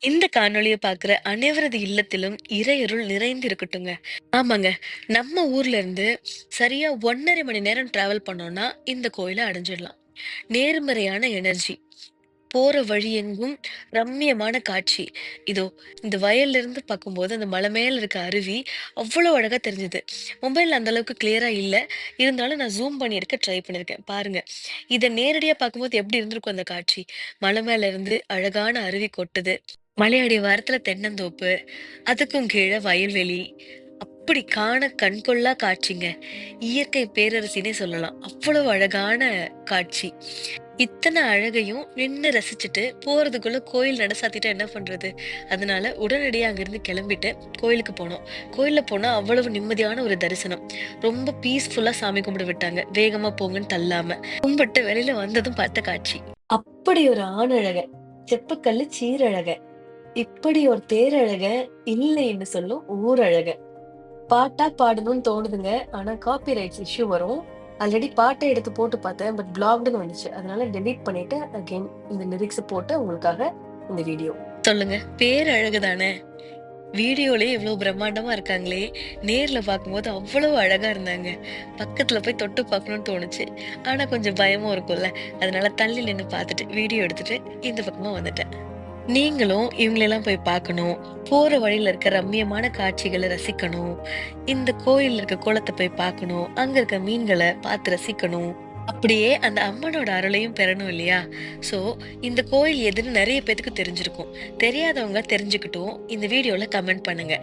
இந்த காணொளிய பார்க்குற அனைவரது இல்லத்திலும் இறையருள் நிறைந்து இருக்கட்டுங்க. ஆமாங்க. நம்ம ஊர்ல இருந்து சரியா 1½ மணி நேரம் டிராவல் பண்ணோம்னா, இந்த கோயில அடைஞ்சிடலாம். நேர்மறையான எனர்ஜி. போற வழி எங்கும் ரம்மியமான காட்சி. இதோ இந்த வயல்ல இருந்து பார்க்கும்போது, அந்த மலை மேல இருக்க அருவி அவ்வளோ அழகா தெரிஞ்சது. மொபைல்ல அந்த அளவுக்கு கிளியரா இல்ல. இருந்தாலும் நான் ஜூம் பண்ணி எடுக்க ட்ரை பண்ணியிருக்கேன். பாருங்க. இத நேரடியா பார்க்கும்போது எப்படி இருந்திருக்கும் அந்த காட்சி? மலை மேல இருந்து அழகான அருவி கொட்டுது. மலையடி வாரத்துல தென்னந்தோப்பு, அதுக்கும் கீழ வயல்வெளி. அப்படி காண கண்கொள்ளா காட்சிங்க. இயற்கை பேரரசினே சொல்லலாம். அவ்வளவு அழகான காட்சி. இத்தன அழகையும் நின்னு ரசிச்சுட்டு போறதுக்குள்ள கோயில் நட சாத்திட்டா என்ன பண்றது? அதனால உடனடியா அங்கிருந்து கிளம்பிட்டு கோயிலுக்கு போனோம். கோயில்ல போனா அவ்வளவு நிம்மதியான ஒரு தரிசனம். ரொம்ப பீஸ்ஃபுல்லா சாமி கும்பிட விட்டாங்க. வேகமா போங்கன்னு தள்ளாம. கும்பிட்டு வெளியில வந்ததும் பார்த்த காட்சி. அப்படி ஒரு ஆணழக, செப்பக்கல்லு சீரழக, இப்படி ஒரு தேரழக இல்லைன்னு சொல்லும் ஊரழக. பாட்டா பாடணும்னு தோணுதுங்க. ஆனா காப்பிரைட்ஸ் இஷ்யூ வரும். ஆல்ரெடி பாட்ட எடுத்து போட்டு பார்த்தேன். பட் பிளாக்டுன்னு வந்துச்சு. அதனால டெலீட் பண்ணிட்டு அகைன் இந்த லிரிக்ஸ போட்டு உங்களுக்காக இந்த வீடியோ. சொல்லுங்க. பேரழகு தானே! வீடியோலயே இவ்ளோ பிரம்மாண்டமா இருக்காங்களே! நேர்ல பார்க்கும்போது அவ்வளவு அழகா இருந்தாங்க. பக்கத்துல போய் தொட்டு பார்க்கணும்னு தோணுச்சு. ஆனா கொஞ்சம் பயமும் இருக்கும்ல. அதனால தள்ளி நின்னு பார்த்துட்டு, வீடியோ எடுத்துட்டு இந்த பக்கமா வந்துட்டேன். நீங்களும் இவங்களெல்லாம் போய் பார்க்கணும். போற வழியில இருக்க ரம்மியமான காட்சிகள ரசிக்கணும். இந்த கோயில்ல இருக்க குளத்த போய் பார்க்கணும். அங்க இருக்க மீன்கள பார்த்து ரசிக்கணும். அப்படியே அந்த அம்மனோட அருளையும் பெறணும் இல்லையா? ஸோ இந்த கோயில் எதுன்னு நெறைய பேத்துக்கு தெரிஞ்சிருக்கும். தெரியாதவங்க தெரிஞ்சுக்கட்டும். இந்த வீடியோல கமெண்ட் பண்ணுங்க.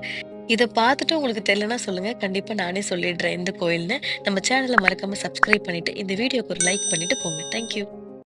இத பார்த்துட்டு உங்களுக்கு தெரியலன்னா சொல்லுங்க. கண்டிப்பா நானே சொல்லிடுறேன் எந்த கோயில்னு. நம்ம சேனல மறக்காம சப்ஸ்கிரைப் பண்ணிட்டு, இந்த வீடியோக்கு ஒரு லைக் பண்ணிட்டு போங்க. Thank you.